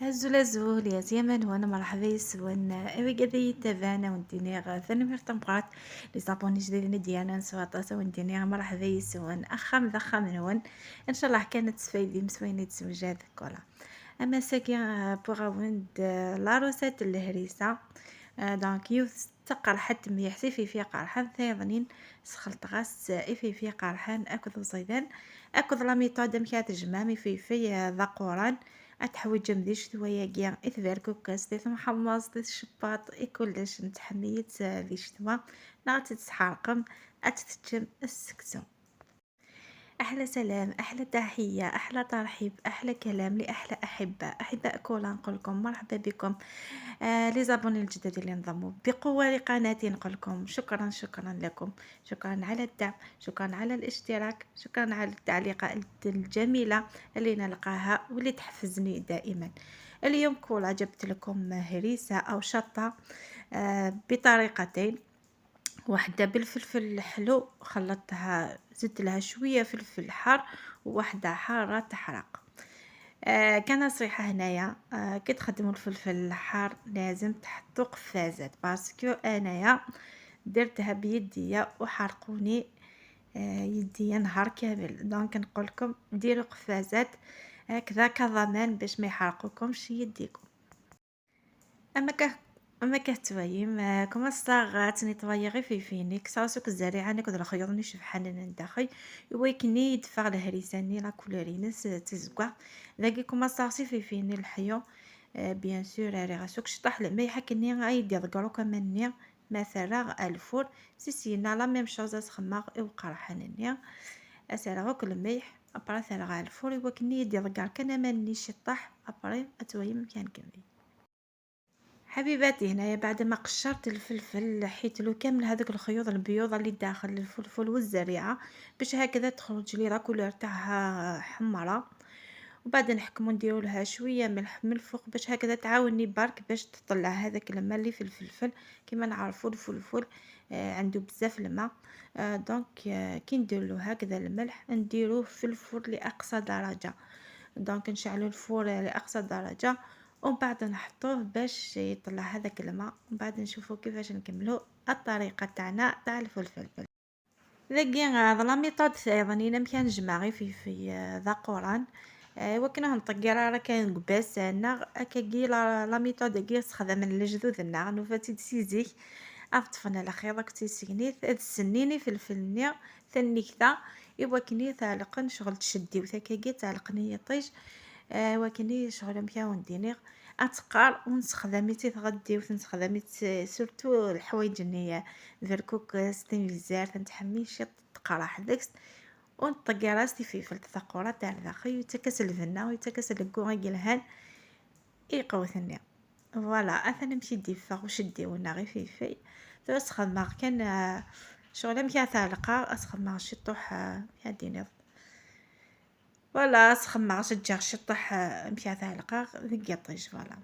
هزول يا زيمن وانا مرحبا يسون اوي قضية تابانا ونديني ثاني مرتبطات لي زابوني جديدين ديالنا سواطاسا ونديني مرحبا يسون اخا مذخا منون ان شاء الله كانت سفايدي مسويني تسوجات كولا اما ساكن بوغاوند لا روسيت الهريسة دونك يوث قرحت ميحسي في قرحان ثيضنين سخلط غاس في قرحان اكل صيدان اكل لا ميثود مكات جمامي في ذا قران اتحوج مدي شتويا كيا اثباركو كاس ديت محمص ديت الشباط كلش نتحميت ذي شتوا نغتي تسحرقم اتتجم السكسو. أحلى سلام، أحلى تحية، أحلى ترحيب، أحلى كلام لأحلى أحباء كولا نقولكم مرحبا بكم. لي زابوني الجدد اللي انضموا بقوة لقناتي نقولكم شكرا لكم، شكرا على الدعم، شكرا على الاشتراك، شكرا على التعليقات الجميلة اللي نلقاها واللي تحفزني دائما. اليوم كولا جبت لكم هريسة أو شطة بطريقتين، واحدة بالفلفل الحلو خلطتها زدت لها شوية فلفل حار وواحدة حارة تحرق. كنصيحة هنايا كي تخدموا الفلفل الحار لازم تحطوا قفازات باسكو انايا درتها بيديا وحرقوني يديا نهار كامل، دونك نقولكم ديروا قفازات هكذا كضمان باش ما يحرقوكمش يديكم. اما اما كتويم كما صاغات نيطواي غير في فينيك صاصوك الزريعه نكد الخيوط ني شبحان ندخي يويكني يدفع الهريساني لا كولورينس تزكوا ذاكي كما صاصي في فيني الحيو. بيان سور راه غاسوك شطح الملح كني غايدي ضكرو كماني مثلا الفور سينا لا ميم شوز اسخماغ او قرحانني اسرغوك الملح ابرا ثرغ الفور يوكني يدي ضكر كان ماني شطح ابرا اتويم كان كمي. حبيباتي هنايا بعد ما قشرت الفلفل حيت له كامل هذوك الخيوط البيوض اللي داخل الفلفل والزريعه باش هكذا تخرج لي لا كولور تاعها حمراء، وبعد نحكمو نديرو لها شويه ملح من الفوق باش هكذا تعاوني برك باش تطلع هذاك الماء اللي في الفلفل. كما نعرفو الفلفل عنده بزاف الماء. دونك كي نديرلو هكذا الملح نديروه في الفور لاقصى درجه، دونك نشعلو الفور لاقصى درجه ومن بعد نحطوه باش يطلع هذاك الماء، ومن بعد نشوفو كيفاش نكملو الطريقه تاعنا تاع الفلفل. ذاكي هاد لا ميثود ايضا الا مكان جماعي في ذا قران وكنا نطقي راه كان قباس انا كاكي لا ميثود كي استخدم الجذوذ النار نوفاتي تسيزيك اطفنا الاخير تيسيني السنيني في الفلنيا ثاني كذا يوكني ثالقن شغل تشدي وثاكي تعلقني يطيش. وكني شغل مكاون دينيغ اتقار ونستخدميتي تغدي وتنستخدميت سورتو الحوايج اللي فيركوك ستين فيزار تنتحمي شي تقراح داكس ونطقي راسي في الثقوره تاع داخل ويتكاس الفنه ويتكاس الكوغي الهان يقوثني فوالا اثنا نمشي ديفا وشدي ونا غير في تسخن كان شغل مكا ثالقه اسخن شي طوح يا دينيغ فوالا سخمع شجر شطح مشى ثالقة ذيك يطيش فوالا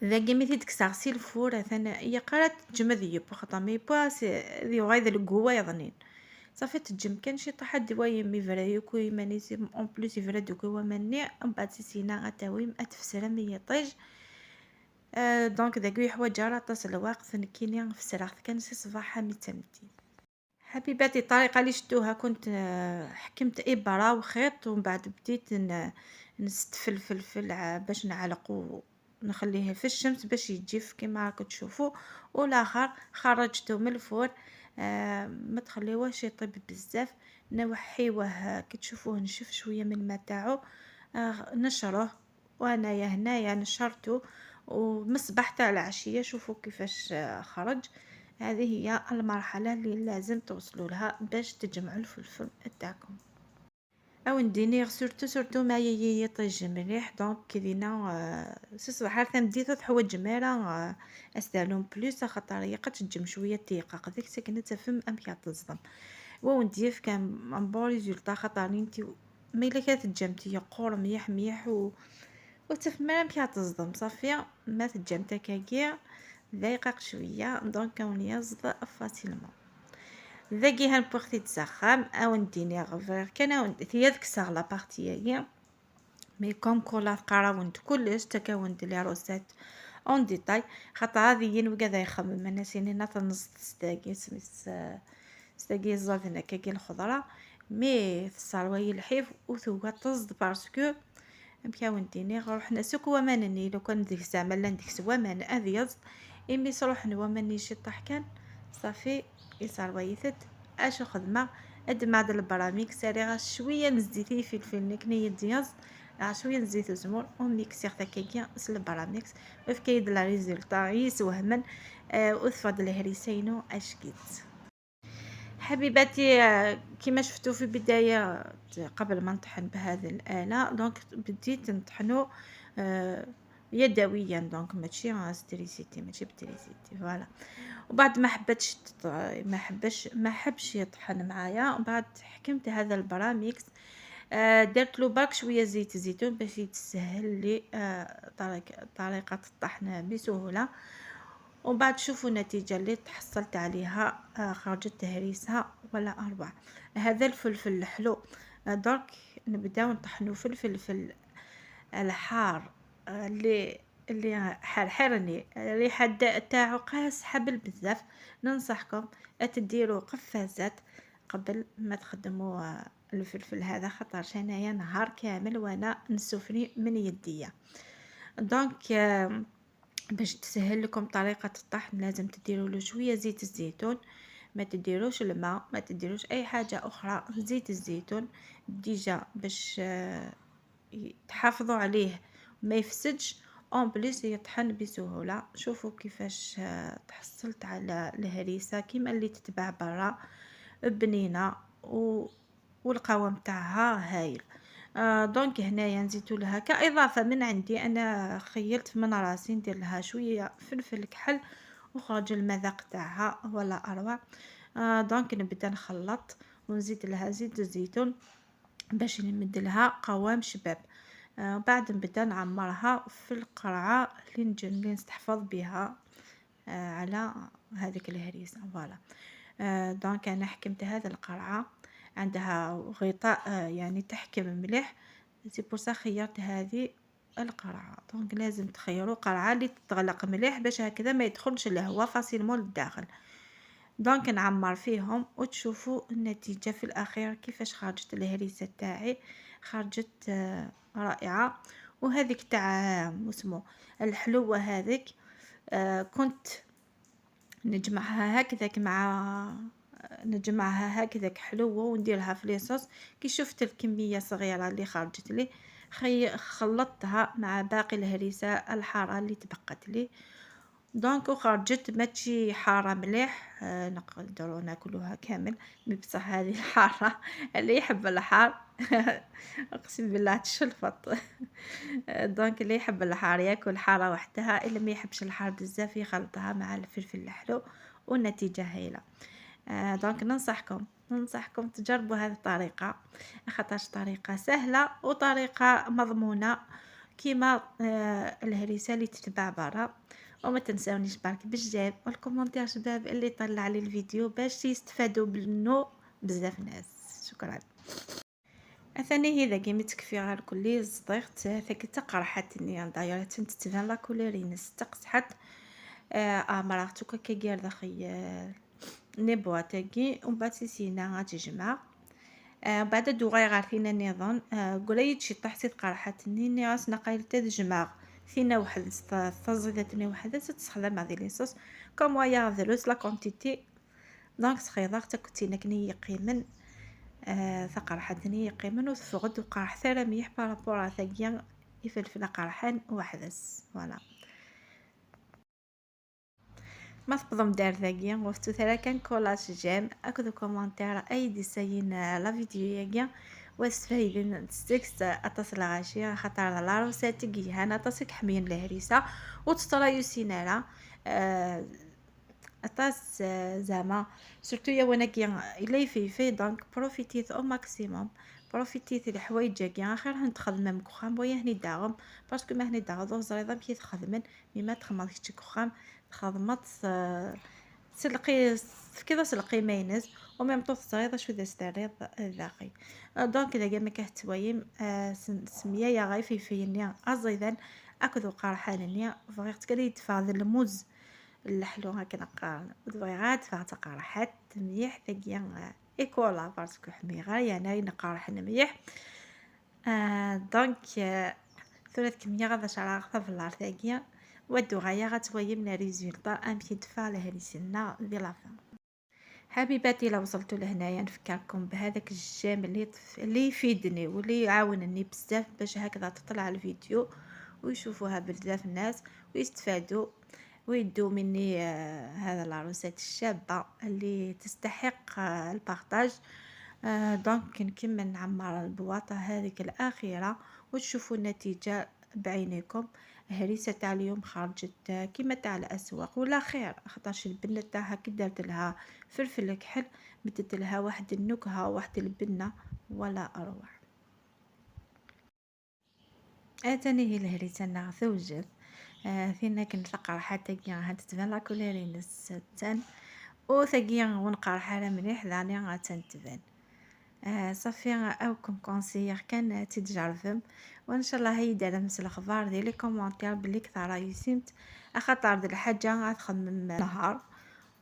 ذاك ميتي تكسغسي الفور ثنا هي قرات تجمد يبو خطامي باس ذي غايد القوة يظنين صافي تجم كان شي طاح دوايا مي فرايو كوي مانيسي اون بليس فرادو كوا ماني ام بعد سينا غتاويم اتفسر مي يطيش. دونك ذاك يحوج راه تصل الوقت نكيني نفسر كان سي صباحا متمتي. حبيباتي الطريقة اللي شفتوها كنت حكمت إبرة وخيط ومن بعد بديت نستفل فلفل باش نعلقو نخليه في الشمس باش يجف كما راكم تشوفوا، والاخر خرجته من الفور. ما تخليوهش يطيب بزاف، نوحيوه كي تشوفوه نشف شويه من الماء تاعو. نشروه وانايا هنايا نشرته ومصبح تاع العشيه شوفوا كيفاش خرج. هذه هي المرحلة اللي لازم توصلوا لها باش تجمعوا الفلفل تاعكم. او نديني سورتو ما يطيج مليح دونك كدينا صباح بديتو تحوج جماله استعلم بلوس خاطر هي قد تجم شويه دقيقه ديك سكنت تفهم ام تصدم ونديف كان بون ريزولطا خاطر انت ما الا كانت تجمتي قور مليح وتفهم ما تصدم صافيه ما تجمتا كاكيا دقيقة شويه دونك كون يصد فاسيلمون ذاكي هنبوغتي تسخم او نديني غفير كان ثيادك ساغ لا بارتي هي مي كوم كولا قراوند كلش تكاوند لي روسيت اون ديتاي، خاطر هذه وكذا يخمم انا سينينا تنص تستاقي سميس تستاقي الزافنة كاكي الخضرة، مي في الصروي الحيف وثوغا تصد بارسكو مكاونديني روحنا سوك ومانني لو كان ديك الساعة مالا ديك السوامان هذي يصد إمي صروح وماني شي طاح كان صافي يصرويثت أشو خدمة قد ما هاد البراميك ساري شوية نزيتي فلفل نكني دياز شوية نزيت زمور وميكسيغ تاكيكيا اس البراميكس وفكيد لا ريزولتا يسوهمن وثفض الهريسينو اشكيت حبيباتي. كما شفتوا في البداية قبل ما نطحن بهذه الآلة دونك بديت نطحنو يدويا دونك ماشي ستريسيتي ماشي بتريسيتي فوالا. وبعد ما حبش يطحن معايا وبعد حكمت هذا البراميكس درت له برك شويه زيت الزيتون باش يتسهل لي طريقه الطحن بسهوله. ومن بعد شوفوا النتيجة اللي تحصلت عليها خرجت تهريسها ولا أروع. هذا الفلفل الحلو درك نبداو نطحنو في الفلفل الحار اللي حرحرني الريحة تاعو قاس حبل بزاف. ننصحكم تديروا قفازات قبل ما تخدموا الفلفل هذا، خاطر انايا نهار كامل وانا نسفني من يديا. دونك باش تسهل لكم طريقة الطحن لازم تديروا له شوية زيت الزيتون، ما تديروش الماء، ما تديروش اي حاجة اخرى، زيت الزيتون ديجا باش تحافظوا عليه ما يفسدش اون بليس يطحن بسهولة. شوفوا كيفاش تحصلت على الهريسة كيما اللي تتباع برا بنينة والقوام تاعها هايل. دونك هنايا نزيدو لها كاضافه من عندي انا خيلت من راسي ندير لها شويه فلفل كحل وخرج المذاق تاعها ولا اروع. دونك نبدا نخلط ونزيد لها زيت الزيتون باش نمد لها قوام شباب. بعد نبدا نعمرها في القرعه اللي نستحفظ بها على هذيك الهريسه فوالا. دونك انا حكمت هذا القرعه عندها غطاء يعني تحكم مليح، سي بور سا خيرت هذه القرعه. دونك لازم تخيروا قرعه اللي تغلق مليح باش هكذا ما يدخلش الهواء فاسيلمون للداخل. دونك نعمر فيهم وتشوفوا النتيجه في الاخير كيفاش خرجت الهريسه تاعي، خرجت رائعه. وهذيك تاع اسمه الحلوه هذيك كنت نجمعها هكذاك حلوة ونديرها في ليصوص. كي شفت الكمية صغيرة اللي خرجت لي خلطتها مع باقي الهريسة الحارة اللي تبقت لي. دونك وخرجت ماشي حارة مليح، نقدروا ناكلوها كامل. بصح هذه الحارة اللي يحب الحار اقسم بالله تشلفط. دونك اللي يحب الحار ياكل حارة وحدها، اللي ما يحبش الحار بزاف يخلطها مع الفلفل الحلو والنتيجة هايلة. دونك ننصحكم تجربوا هذه الطريقة، خاطرش طريقة سهلة وطريقة مضمونة كيما الهريسة اللي تتباع برا. وما تنساونيش برك بالجيم والكومنتير شباب اللي طلع لي الفيديو باش يستفادوا منه بزاف ناس. شكرا. اثاني هذا كي متكفي غير كلي صديقت ثاك تقرحتني دايره تتبان لا كولورين استقصحت مراتو كير داخي نبوا تاكي ومن بعد سينا غتجمع بعد دوغاي غارثينا نظن قريت شي طحتي قرحتني ناس نقايل تجمع فينا واحد تزيدتني واحده تستخدم هذه ليصوص كوم ويا دروس لا كونتيتي. دونك صغيره تكتينا كني يقيمن ثقرحتني يقيمن وثفغد وقرح ثرى ميح بارابورا ثقيا يفلفل قرحان وحدس فوالا. ما تقدم دار ثقيا وفتو ثرى كان كولاج جيم اكدو كومنتير اي ديساين لا فيديو ياقيا واستفايدين تستكس اتصل غاشي خاطر لا روسات كيهانا تصك حميين الهريسه وتطرايو سينالا اطاس زعما سورتو يا وانا كي الا يفيفي دونك بروفيتيت او ماكسيموم بروفيتيت الحوايج كاع خير نتخدم كخام بويا هني داغم باسكو ما هني داغ زريضه كي تخدمن مما تخمض كي كخام خدمت سلقي كذا سلقي مايونيز وميم طو تصغيض شو ذا ستاريض ذاقي. دونك إذا قام كهتوايم سمية يا غاي فيفينيا أزيدا أكدو قرحانيا بغيت كلي يدفع ذا الموز اللحلو هاكا نقارن ودبغي غاد فغت قرحات مليح ثقيا إيكولا باسكو حميغة يعني نقارح مليح. دونك ثلاث كمية غادا شراغ فلار ثقيا ودو غايا غتويمنا ريزولطا أمشي دفع لهريسنا دي لافان. حبيباتي لو وصلتوا لهنايا نفكركم بهذاك الجيم اللي يفيدني واللي يعاونني بزاف باش هكذا تطلع الفيديو ويشوفوها بزاف الناس ويستفادوا ويدوا مني هذا العروسات الشابة اللي تستحق البارطاج. دونك نكمل نعمر البواطة هذيك الأخيرة وتشوفوا النتيجة بعينيكم. هريسة تاع اليوم خرجت كيما تاع الأسواق ولا خير، خاطرش البنة تاعها كي درت لها فلفل كحل بدت لها واحد النكهة واحد البنة ولا أروع. اتاني هي الهريسة نا ثوجت فينا كنتلقى حتى كيا هتتبان لا كوليرين الستان وثقيا ونقرح على مليح ذاني غتنتبان. صافي اوكم كونسيير كان تتجربم وان شاء الله هي دارمس الاخبار ديال لي كومونتير بلي كثر يسمت اخاطر د الحاجه غتخمم نهار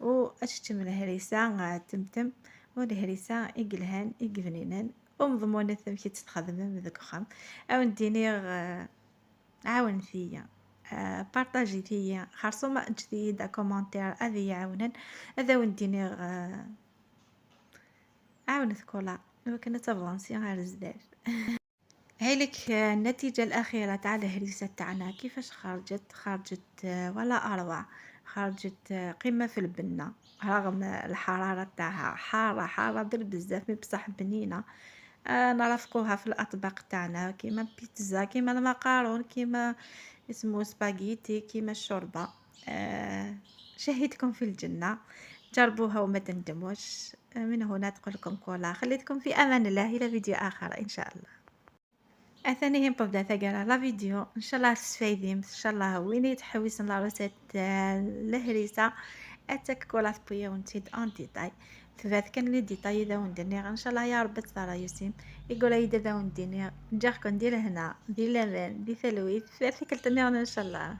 واشتم الهريسه تمتم والهريسه اقلهان اقفنينان ومضمونه تمشي تتخدم ذاك خام او نديني عاون فيا بارطاجي فيا خرصومه جديد كومونتير هذه يعاونن هذا ونديني عاونت كولا وكانت تفلانسي على الزداج. هايلك النتيجة الأخيرة تاع الهريسة تاعنا كيفاش خرجت ولا أروع. خرجت قمة في البنة رغم الحرارة تاعها حارة بزاف بصح بنينة. نرافقوها في الأطباق تاعنا كيما بيتزا كيما المقارون كيما اسمه سباغيتي كيما الشوربة. شهيتكم في الجنة جربوها وما تندموش. من هنا تقول لكم كولا خليتكم في امان الله الى فيديو اخر ان شاء الله. اثانيهم ببدا ثقرا لا فيديو ان شاء الله تستفيدين ان شاء الله وين يتحوس لارسات الهريسه اتاك كولا بويا ونتيد ان ديتاي فات كان لي ديتاي ذا وندير ان شاء الله يا رب ترى يوسيم يقول لي ذا وندير نجاكم ندير هنا دي لمن دي ثلويث في كل ان شاء الله.